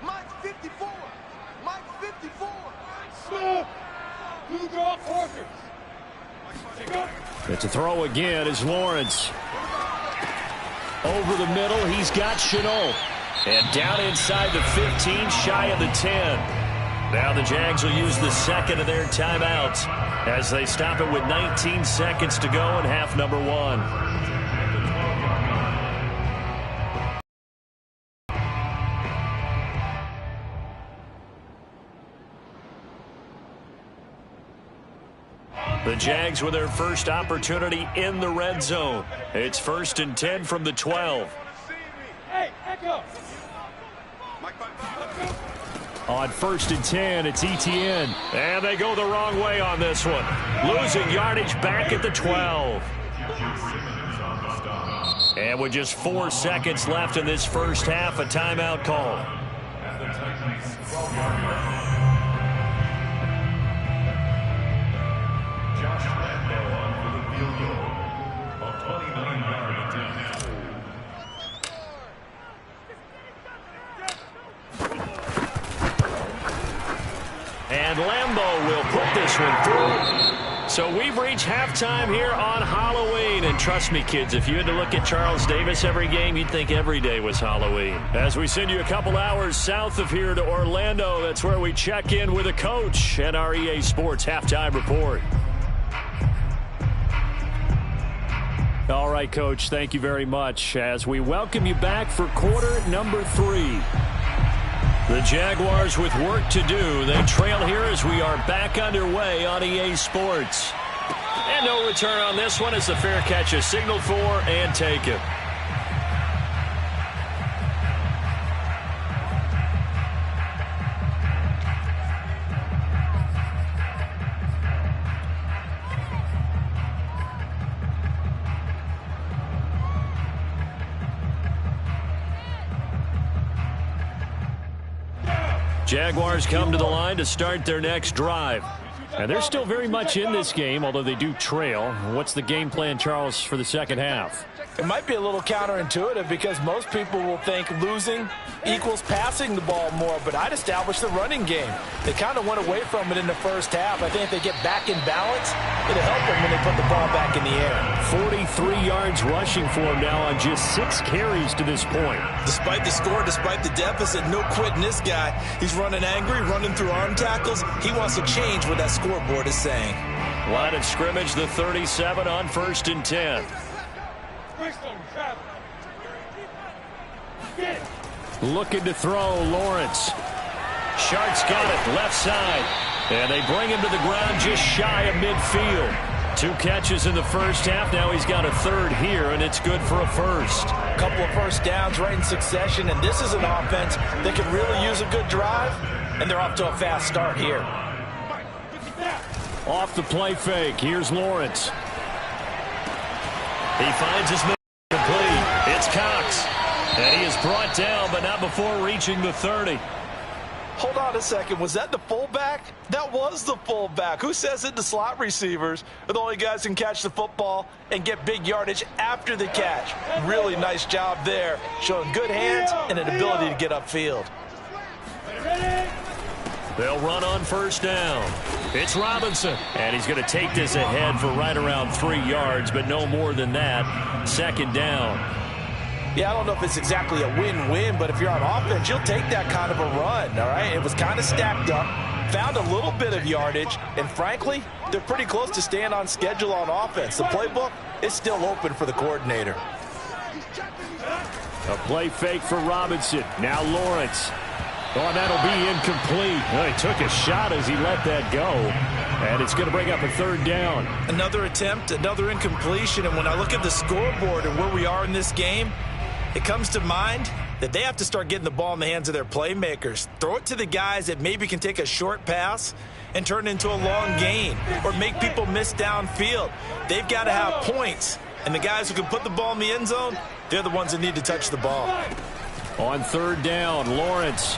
Mike's 54. Mike's 54. Two draw quarters. It's a throw again as Lawrence. Over the middle, he's got Chenault. And down inside the 15, shy of the 10. Now the Jags will use the second of their timeouts as they stop it with 19 seconds to go in half number one. The Jags with their first opportunity in the red zone. It's 1st and 10 from the 12. Hey, Echo. On 1st and 10, it's Etienne. And they go the wrong way on this one. Losing yardage back at the 12. And with just 4 seconds left in this first half, a timeout call. And Lambeau will put this one through. So we've reached halftime here on Halloween. And trust me, kids, if you had to look at Charles Davis every game, you'd think every day was Halloween. As we send you a couple hours south of here to Orlando, that's where we check in with a coach and our EA Sports halftime report. All right, Coach, thank you very much as we welcome you back for quarter number 3. The Jaguars with work to do. They trail here as we are back underway on EA Sports. And no return on this one as the fair catch is signaled for and taken. Jaguars come to the line to start their next drive. And they're still very much in this game, although they do trail. What's the game plan, Charles, for the second half? It might be a little counterintuitive because most people will think losing equals passing the ball more, but I'd establish the running game. They kind of went away from it in the first half. I think if they get back in balance, it'll help them when they put the ball back in the air. 43 yards rushing for him now on just 6 carries to this point. Despite the score, despite the deficit, no quitting this guy. He's running angry, running through arm tackles. He wants to change what that scoreboard is saying. Line of scrimmage, the 37 on 1st and 10. Looking to throw, Lawrence. Shark's got it, left side. And they bring him to the ground just shy of midfield. 2 catches in the first half. Now he's got a 3rd here, and it's good for a first. A couple of first downs right in succession, and this is an offense that can really use a good drive, and they're off to a fast start here. Off the play fake, here's Lawrence. He finds his man complete. It's Cox. And he is brought down, but not before reaching the 30. Hold on a second. Was that the fullback? That was the fullback. Who says it? The slot receivers are the only guys who can catch the football and get big yardage after the catch. Really nice job there, showing good hands and an ability to get upfield. They'll run on first down. It's Robinson. And he's going to take this ahead for right around 3 yards, but no more than that. 2nd down. Yeah, I don't know if it's exactly a win-win, but if you're on offense, you'll take that kind of a run, all right? It was kind of stacked up, found a little bit of yardage, and frankly, they're pretty close to staying on schedule on offense. The playbook is still open for the coordinator. A play fake for Robinson. Now Lawrence. Oh, and that'll be incomplete. Well, he took a shot as he let that go. And it's going to bring up a 3rd down. Another attempt, another incompletion. And when I look at the scoreboard and where we are in this game, it comes to mind that they have to start getting the ball in the hands of their playmakers. Throw it to the guys that maybe can take a short pass and turn it into a long gain or make people miss downfield. They've got to have points. And the guys who can put the ball in the end zone, they're the ones that need to touch the ball. On 3rd down, Lawrence.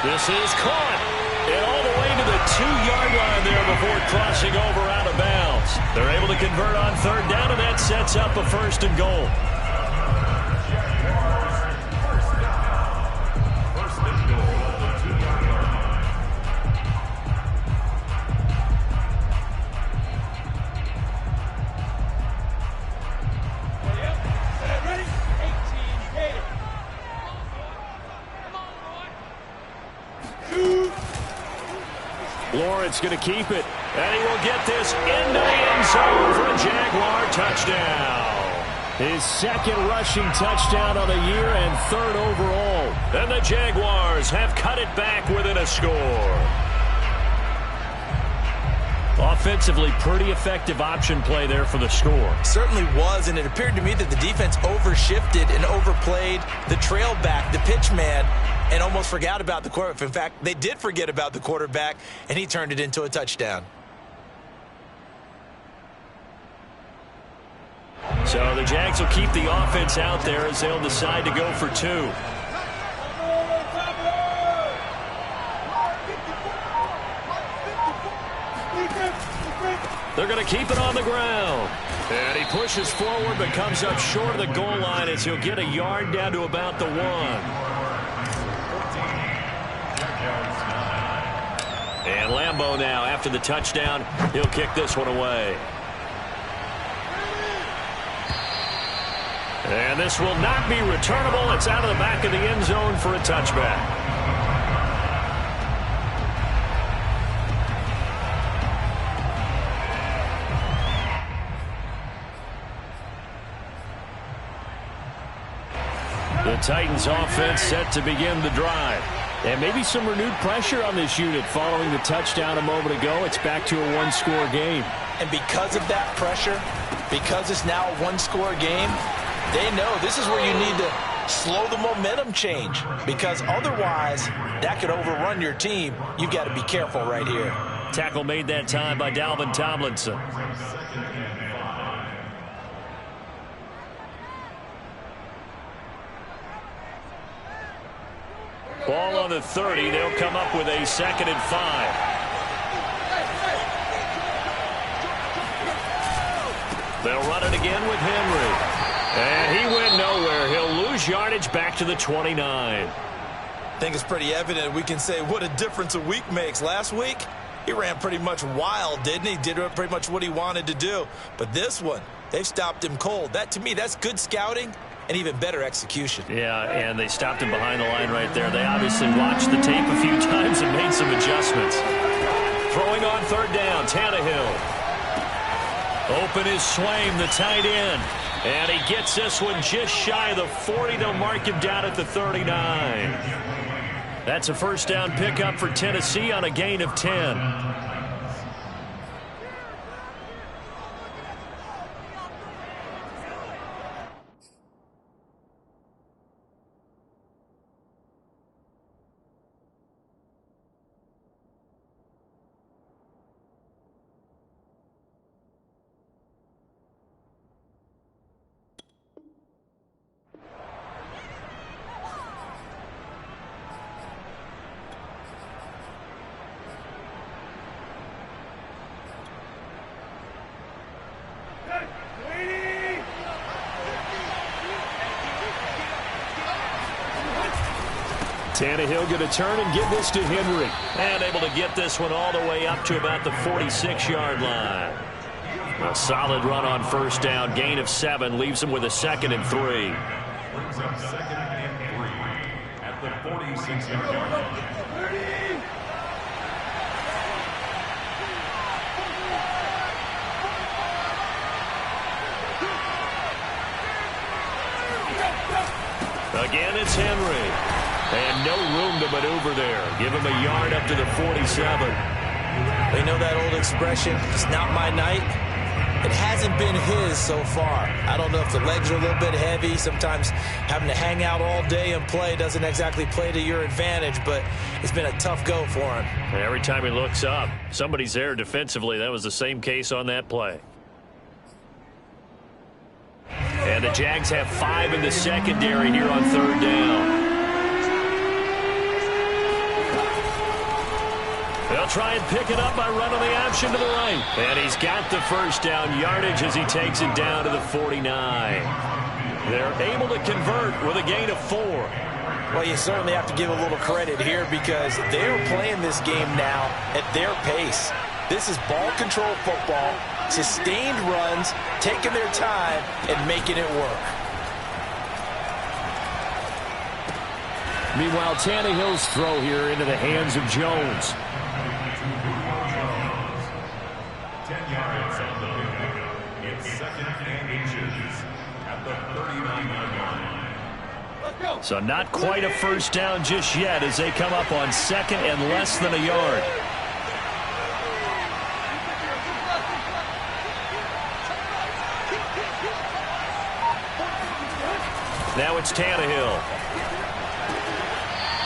This is caught. And all the way to the 2-yard line there before crossing over out of bounds. yards. They're able to convert on third down, and that sets up a 1st and goal. Lawrence going to keep it, and he will get this into the end zone for a Jaguar touchdown. His 2nd rushing touchdown of the year and 3rd overall. And the Jaguars have cut it back within a score. Offensively, pretty effective option play there for the score. Certainly was, and it appeared to me that the defense overshifted and overplayed the trail back, the pitch man, and almost forgot about the quarterback. In fact, they did forget about the quarterback, and he turned it into a touchdown. So the Jags will keep the offense out there as they'll decide to go for 2. They're going to keep it on the ground. And he pushes forward but comes up short of the goal line as he'll get a yard down to about the 1. And Lambeau now, after the touchdown, he'll kick this one away. And this will not be returnable. It's out of the back of the end zone for a touchback. The Titans offense set to begin the drive. And maybe some renewed pressure on this unit following the touchdown a moment ago. It's back to a 1-score game. And because of that pressure, because it's now a 1-score game, they know this is where you need to slow the momentum change, because otherwise that could overrun your team. You've got to be careful right here. Tackle made that time by Dalvin Tomlinson. Ball on the 30. They'll come up with a 2nd and 5. They'll run it again with Henry. And he went nowhere. He'll lose yardage back to the 29. I think it's pretty evident. We can say what a difference a week makes. Last week, he ran pretty much wild, didn't he? Did pretty much what he wanted to do. But this one, they've stopped him cold. That, to me, that's good scouting and even better execution. Yeah, and they stopped him behind the line right there. They obviously watched the tape a few times and made some adjustments. Throwing on 3rd down, Tannehill. Open is Swaim, the tight end. And he gets this one just shy of the 40. They'll mark him down at the 39. That's a 1st down pickup for Tennessee on a gain of 10. Tannehill going to turn and give this to Henry. And able to get this one all the way up to about the 46-yard line. A solid run on 1st down. Gain of 7 leaves him with a 2nd and 3. Brings up 2nd and 3 at the 46-yard line. Again, it's Henry. And no room to maneuver there. Give him a yard up to the 47. They know that old expression, it's not my night. It hasn't been his so far. I don't know if the legs are a little bit heavy. Sometimes having to hang out all day and play doesn't exactly play to your advantage, but it's been a tough go for him. And every time he looks up, somebody's there defensively. That was the same case on that play. And the Jags have 5 in the secondary here on 3rd down. They'll try and pick it up by running the option to the right. And he's got the first down yardage as he takes it down to the 49. They're able to convert with a gain of 4. Well, you certainly have to give a little credit here because they're playing this game now at their pace. This is ball control football, sustained runs, taking their time and making it work. Meanwhile, Tannehill's throw here into the hands of Jones. 10 yards on the pickup. It's 2nd and inches at the 39-yard line. Let's go. So not quite a first down just yet as they come up on 2nd and less than a yard. Now it's Tannehill.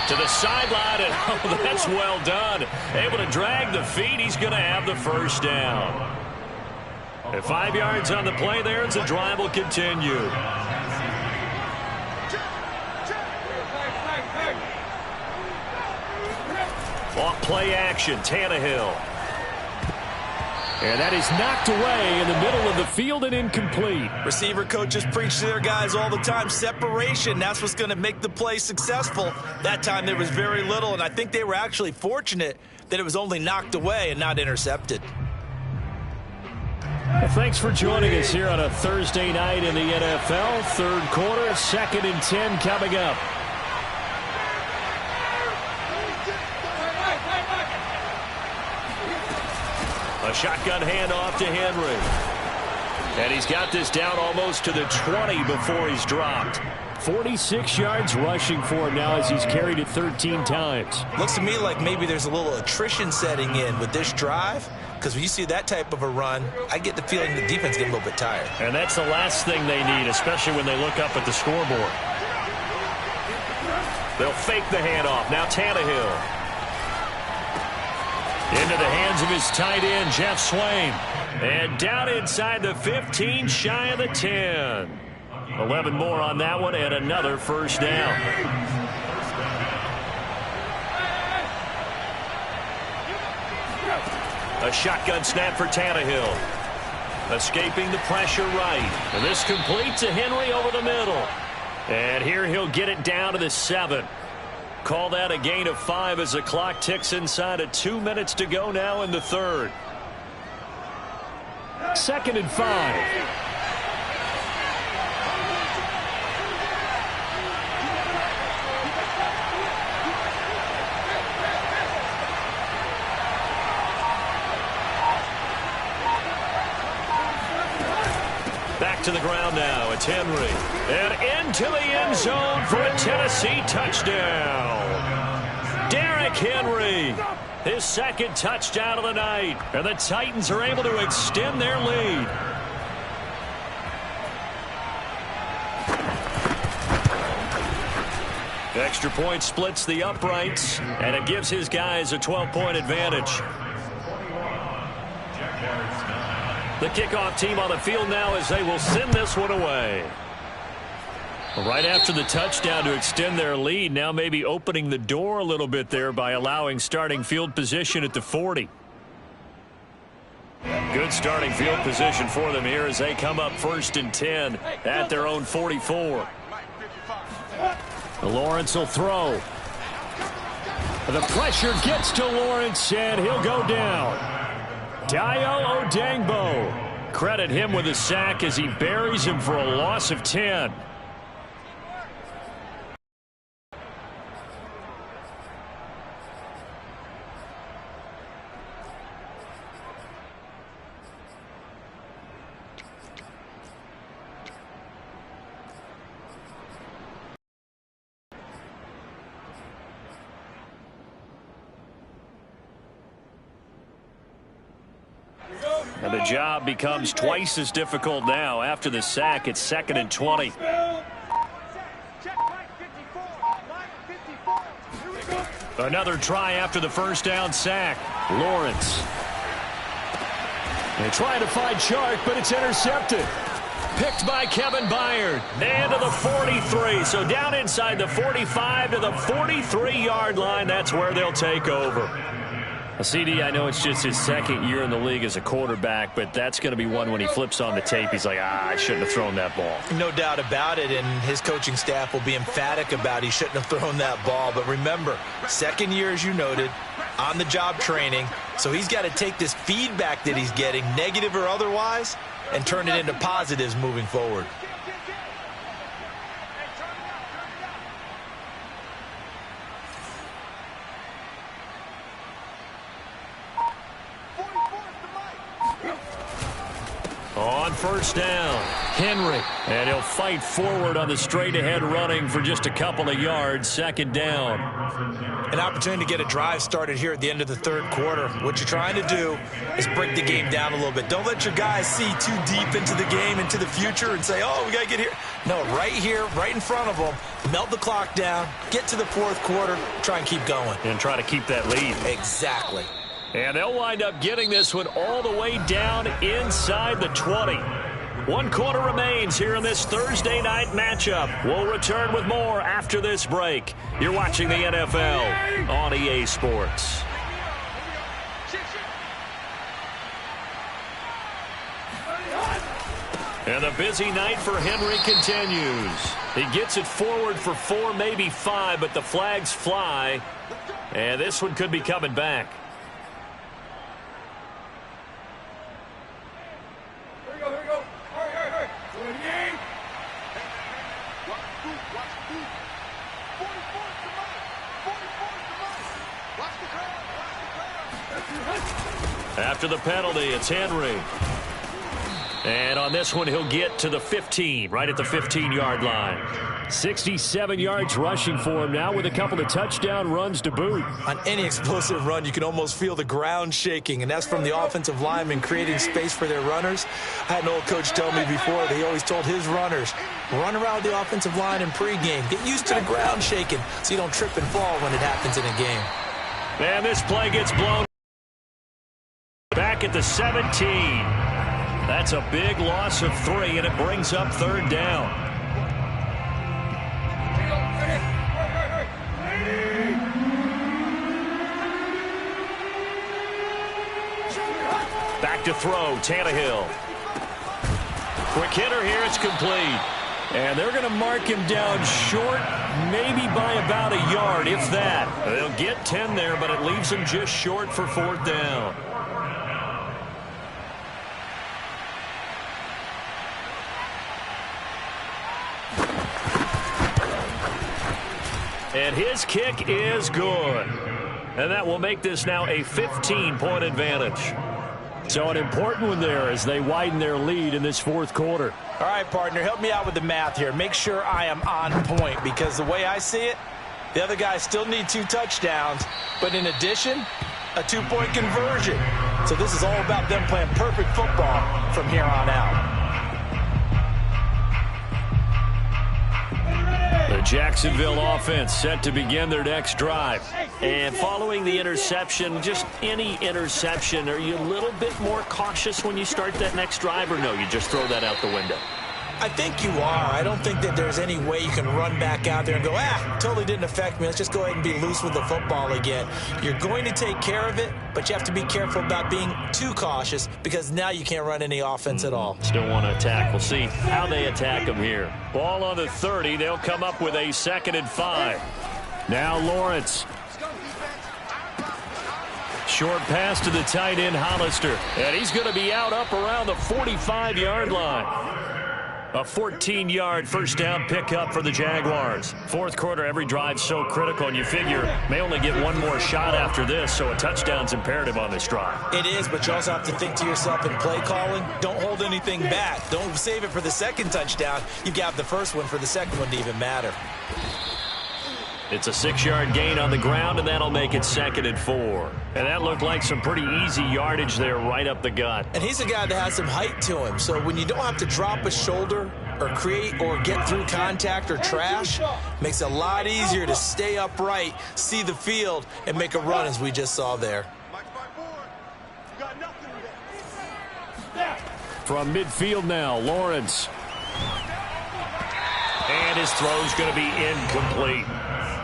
To the sideline, and oh, that's well done. Able to drag the feet. He's going to have the first down. And 5 yards on the play there as the drive will continue. Off play action, Tannehill. And that is knocked away in the middle of the field and incomplete. Receiver coaches preach to their guys all the time. Separation, that's what's going to make the play successful. That time there was very little, and I think they were actually fortunate that it was only knocked away and not intercepted. Well, thanks for joining us here on a Thursday night in the NFL. Third quarter, 2nd and 10 coming up. A shotgun handoff to Henry. And he's got this down almost to the 20 before he's dropped. 46 yards rushing for him now as he's carried it 13 times. Looks to me like maybe there's a little attrition setting in with this drive, because when you see that type of a run, I get the feeling the defense getting a little bit tired. And that's the last thing they need, especially when they look up at the scoreboard. They'll fake the handoff. Now Tannehill. Into the hands of his tight end, Jeff Swain. And down inside the 15, shy of the 10. 11 more on that one, and another first down. A shotgun snap for Tannehill. Escaping the pressure right. And this complete to Henry over the middle. And here he'll get it down to the 7. Call that a gain of 5 as the clock ticks inside of 2 minutes to go now in the third. 2nd and 5. Back to the ground now. It's Henry. And into the end zone for a Tennessee touchdown. Derrick Henry. His 2nd touchdown of the night. And the Titans are able to extend their lead. Extra point splits the uprights. And it gives his guys a 12-point advantage. The kickoff team on the field now as they will send this one away. Right after the touchdown to extend their lead, now maybe opening the door a little bit there by allowing starting field position at the 40. Good starting field position for them here as they come up 1st and 10 at their own 44. Lawrence will throw. The pressure gets to Lawrence, and he'll go down. Dayo Odangbo. Credit him with a sack as he buries him for a loss of 10. And the job becomes twice as difficult now. After the sack, it's 2nd and 20. Another try after the first down sack. Lawrence. They try to find Chark, but it's intercepted. Picked by Kevin Byard. And to the 43. So down inside the 45 to the 43-yard line. That's where they'll take over. CD, I know it's just his second year in the league as a quarterback, but that's going to be one when he flips on the tape. He's like, I shouldn't have thrown that ball. No doubt about it, and his coaching staff will be emphatic about he shouldn't have thrown that ball. But remember, second year, as you noted, on-the-job training, so he's got to take this feedback that he's getting, negative or otherwise, and turn it into positives moving forward. On first down, Henry. And he'll fight forward on the straight-ahead running for just a couple of yards. Second down. An opportunity to get a drive started here at the end of the third quarter. What you're trying to do is break the game down a little bit. Don't let your guys see too deep into the game, into the future, and say, oh, we got to get here. No, right here, right in front of them, melt the clock down, get to the fourth quarter, try and keep going. And try to keep that lead. Exactly. And they'll wind up getting this one all the way down inside the 20. 1 quarter remains here in this Thursday night matchup. We'll return with more after this break. You're watching the NFL on EA Sports. And the busy night for Henry continues. He gets it forward for 4, maybe 5, but the flags fly. And this one could be coming back. After the penalty, it's Henry. And on this one, he'll get to the 15, right at the 15-yard line. 67 yards rushing for him now with a couple of touchdown runs to boot. On any explosive run, you can almost feel the ground shaking, and that's from the offensive linemen creating space for their runners. I had an old coach tell me before that he always told his runners, run around the offensive line in pregame. Get used to the ground shaking so you don't trip and fall when it happens in a game. And this play gets blown back at the 17. That's a big loss of 3, and it brings up third down. Back to throw, Tannehill. Quick hitter here, it's complete. And they're going to mark him down short, maybe by about a yard, if that. They'll get 10 there, but it leaves him just short for fourth down. And his kick is good. And that will make this now a 15-point advantage. So an important one there as they widen their lead in this fourth quarter. All right, partner, help me out with the math here. Make sure I am on point, because the way I see it, the other guys still need 2 touchdowns, but in addition, a 2-point conversion. So this is all about them playing perfect football from here on out. The Jacksonville offense set to begin their next drive. And following the interception, just any interception, are you a little bit more cautious when you start that next drive, or no, you just throw that out the window? I think you are. I don't think that there's any way you can run back out there and go, totally didn't affect me. Let's just go ahead and be loose with the football again. You're going to take care of it, but you have to be careful about being too cautious, because now you can't run any offense at all. Still want to attack. We'll see how they attack them here. Ball on the 30. They'll come up with a 2nd and 5. Now Lawrence. Short pass to the tight end, Hollister. And he's going to be out up around the 45-yard line. A 14-yard first down pickup for the Jaguars. Fourth quarter, every drive's so critical, and you figure may only get one more shot after this, so a touchdown's imperative on this drive. It is, but you also have to think to yourself in play calling, don't hold anything back. Don't save it for the second touchdown. You've got the first one for the second one to even matter. It's a 6-yard gain on the ground, and that'll make it 2nd and 4. And that looked like some pretty easy yardage there right up the gut. And he's a guy that has some height to him, so when you don't have to drop a shoulder or create or get through contact or trash, makes it a lot easier to stay upright, see the field, and make a run as we just saw there. From midfield now, Lawrence. And his throw's going to be incomplete.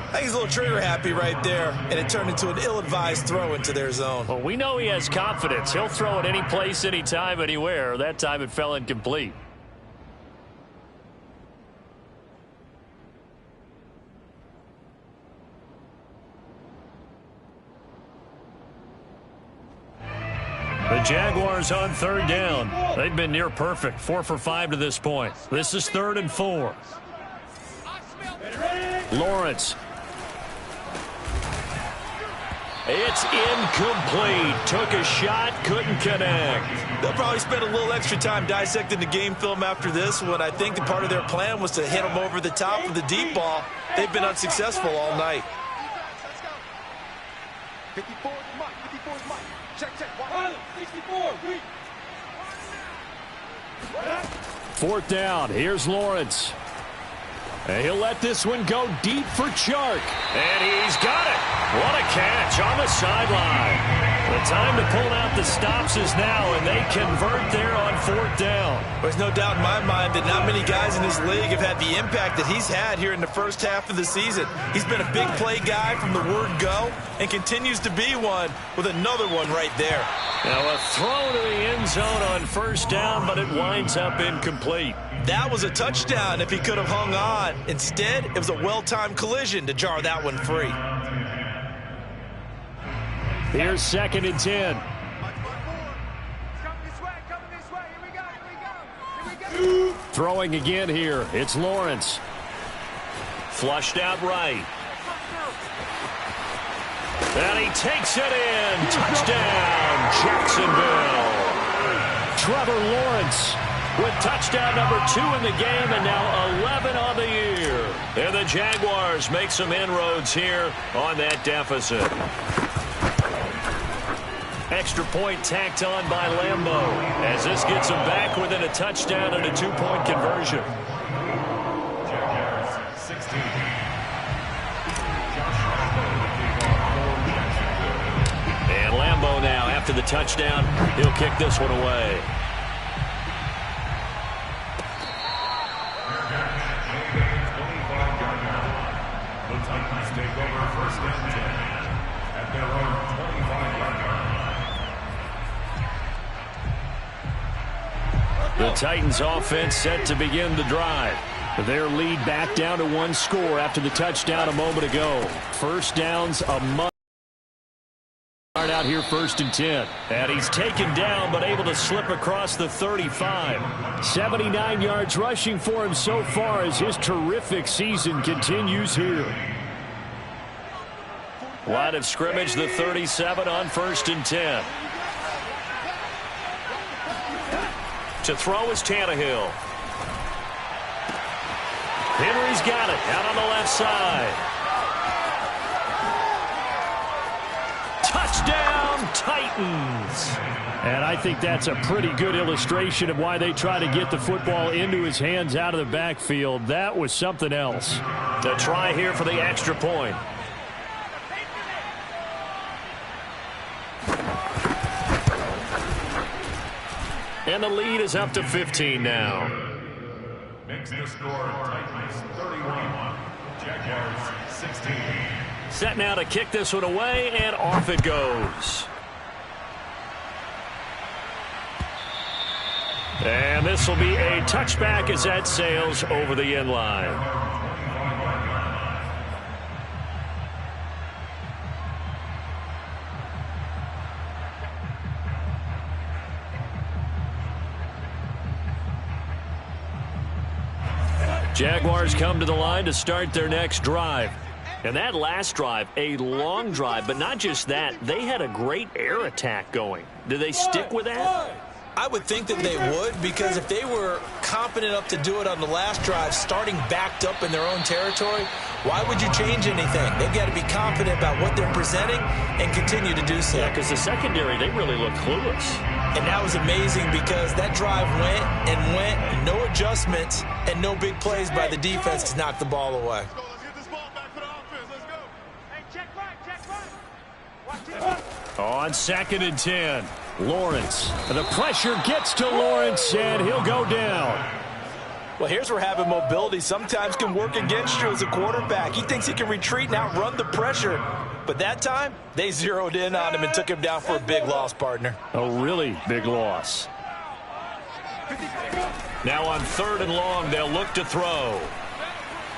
I think he's a little trigger happy right there, and it turned into an ill-advised throw into their zone. Well, we know he has confidence. He'll throw it any place, anytime, anywhere. That time it fell incomplete. The Jaguars on third down. They've been near perfect. 4 for 5 to this point. This is 3rd and 4. Lawrence. It's incomplete. Took a shot, couldn't connect. They'll probably spend a little extra time dissecting the game film after this one. I think that part of their plan was to hit them over the top of the deep ball. They've been unsuccessful all night. 54 is Mike. 54 is Mike. Check. 64 weak. 4th down. Here's Lawrence. And he'll let this one go deep for Chark. And he's got it. What a catch on the sideline. The time to pull out the stops is now, and they convert there on 4th down. There's no doubt in my mind that not many guys in this league have had the impact that he's had here in the first half of the season. He's been a big play guy from the word go and continues to be one with another one right there. Now a throw to the end zone on 1st down, but it winds up incomplete. That was a touchdown if he could have hung on. Instead, it was a well-timed collision to jar that one free. Here's 2nd and 10. Come this way. Here we go. Throwing again here. It's Lawrence. Flushed out right. And he takes it in. Touchdown, Jacksonville. Trevor Lawrence with touchdown number 2 in the game, and now 11 on the year. And the Jaguars make some inroads here on that deficit. Extra point tacked on by Lambeau as this gets them back within a touchdown and a 2-point conversion. Jaguars 16. And Lambeau now, after the touchdown, he'll kick this one away. The Titans take over 1st and 10 at their own 25-yard line. The Titans offense set to begin the drive. Their lead back down to 1 score after the touchdown a moment ago. 1st downs a month. Out here 1st and 10. And he's taken down but able to slip across the 35. 79 yards rushing for him so far as his terrific season continues here. Line of scrimmage, the 37 on 1st and 10. To throw is Tannehill. Henry's got it out on the left side. Touchdown, Titans. And I think that's a pretty good illustration of why they try to get the football into his hands out of the backfield. That was something else. The try here for the extra point. And the lead is up to 15 now. Makes the score Titans 31, Jaguars 16. Set now to kick this one away, and off it goes. And this will be a touchback as that sails over the end line. Jaguars come to the line to start their next drive. And that last drive, a long drive, but not just that, they had a great air attack going. Do they stick with that? I would think that they would, because if they were competent enough to do it on the last drive, starting backed up in their own territory, why would you change anything? They've got to be confident about what they're presenting and continue to do so. Yeah, because the secondary, they really look clueless. And that was amazing because that drive went and went, no adjustments, and no big plays by the defense to knock the ball away. Let's get this ball back for the offense. Let's go. Hey, check right. Watch it. On 2nd and 10, Lawrence. The pressure gets to Lawrence, and he'll go down. Well, here's where having mobility sometimes can work against you as a quarterback. He thinks he can retreat and outrun the pressure. But that time, they zeroed in on him and took him down for a big loss, partner. A really big loss. Now on 3rd and long, they'll look to throw.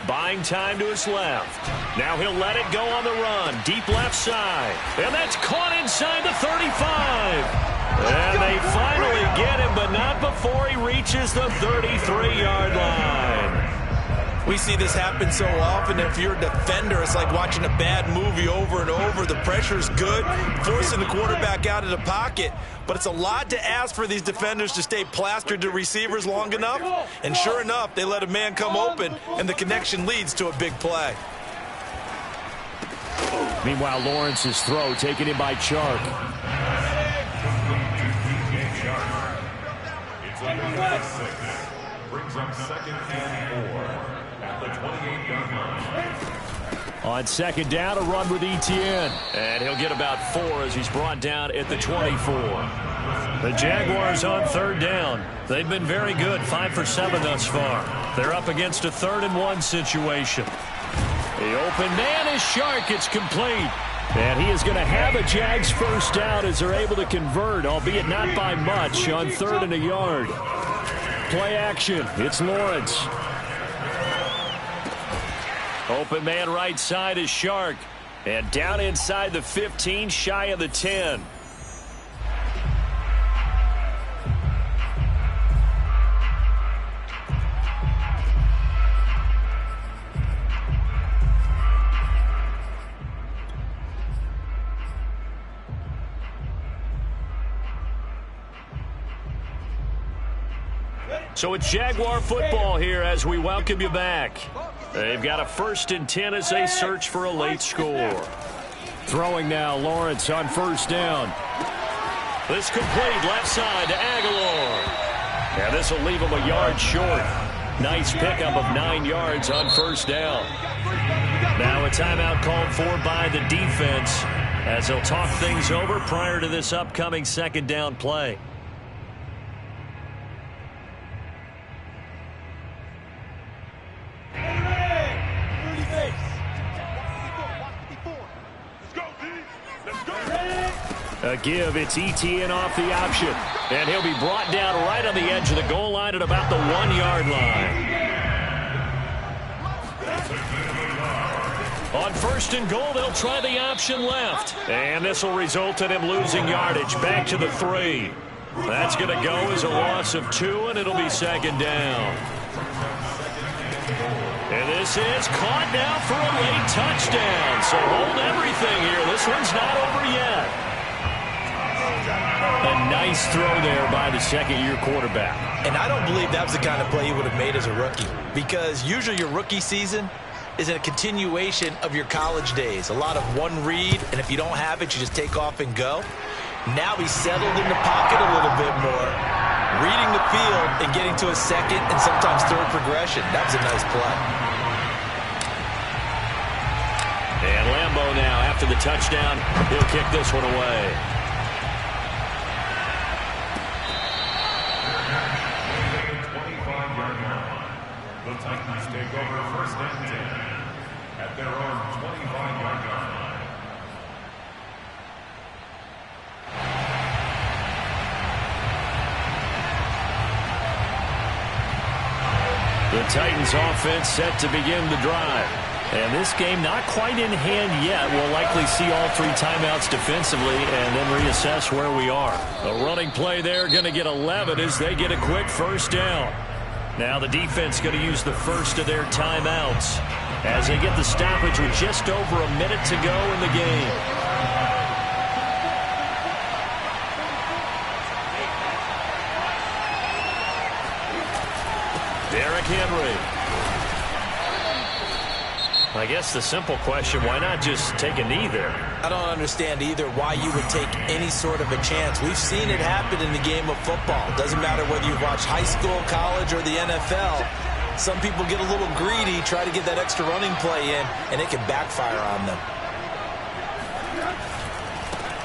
Buying time to his left. Now he'll let it go on the run. Deep left side. And that's caught inside the 35. And they finally get him, but not before he reaches the 33-yard line. We see this happen so often. If you're a defender, it's like watching a bad movie over and over. The pressure's good, forcing the quarterback out of the pocket. But it's a lot to ask for these defenders to stay plastered to receivers long enough. And sure enough, they let a man come open, and the connection leads to a big play. Meanwhile, Lawrence's throw taken in by Chark. It's a 6. Brings up 2nd and 4 at the 28-yard line. On 2nd down, a run with Etienne. And he'll get about 4 as he's brought down at the 24. The Jaguars on 3rd down. They've been very good, 5 for 7 thus far. They're up against a 3rd and 1 situation. The open man is Chark. It's complete. And he is going to have a Jags first down as they're able to convert, albeit not by much, on 3rd and a yard. Play action. It's Lawrence. Open man right side is Chark. And down inside the 15, shy of the 10. So it's Jaguar football here as we welcome you back. They've got a 1st and 10 as they search for a late score. Throwing now, Lawrence on 1st down. This complete left side to Aguilar. And this will leave him a yard short. Nice pickup of 9 yards on 1st down. Now a timeout called for by the defense as they'll talk things over prior to this upcoming 2nd down play. A give, it's Etienne off the option. And he'll be brought down right on the edge of the goal line at about the 1-yard line. On 1st and goal, they'll try the option left. And this will result in him losing yardage back to the 3. That's going to go as a loss of 2, and it'll be 2nd down. And this is caught now for a late touchdown. So hold everything here. This one's not over yet. A nice throw there by the 2nd-year quarterback. And I don't believe that was the kind of play he would have made as a rookie, because usually your rookie season is a continuation of your college days. A lot of one read, and if you don't have it, you just take off and go. Now he's settled in the pocket a little bit more, reading the field and getting to a 2nd and sometimes 3rd progression. That was a nice play. And Lambeau now, after the touchdown, he'll kick this one away. The Titans take over 1st and 10 at their own 25-yard line. The Titans offense set to begin the drive. And this game not quite in hand yet. We'll likely see all 3 timeouts defensively and then reassess where we are. A running play there going to get 11 as they get a quick 1st down. Now the defense going to use the first of their timeouts as they get the stoppage with just over a minute to go in the game. Derrick Henry. I guess the simple question, why not just take a knee there? I don't understand either why you would take any sort of a chance. We've seen it happen in the game of football. Doesn't matter whether you watch high school, college, or the NFL. Some people get a little greedy, try to get that extra running play in, and it can backfire on them.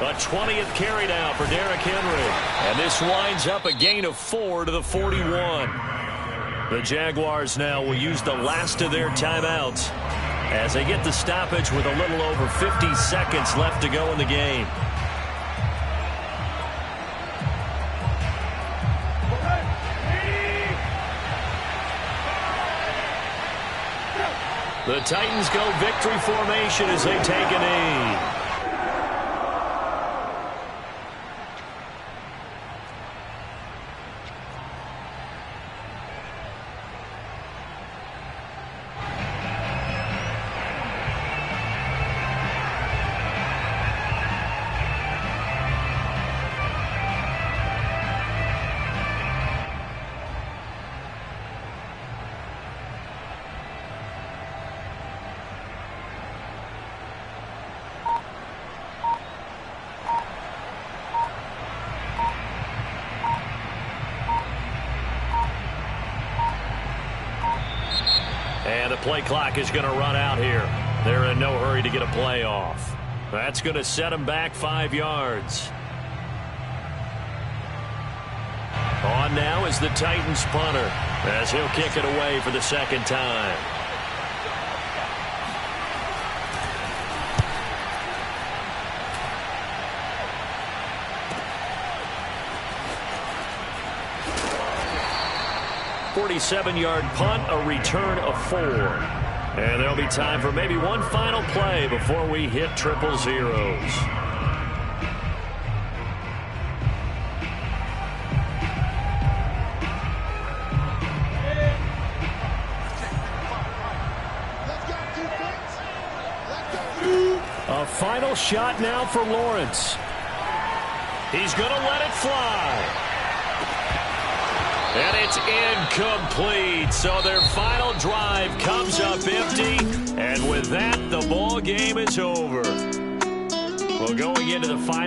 A 20th carry now for Derrick Henry. And this winds up a gain of 4 to the 41. The Jaguars now will use the last of their timeouts as they get the stoppage with a little over 50 seconds left to go in the game. The Titans go victory formation as they take a knee. And the play clock is going to run out here. They're in no hurry to get a play off. That's going to set them back 5 yards. On now is the Titans punter as he'll kick it away for the second time. .47-yard punt, a return of 4. And there'll be time for maybe one final play before we hit triple zeros. A final shot now for Lawrence. He's going to let it fly. And it's incomplete. So their final drive comes up empty. And with that, the ball game is over. Well, going into the final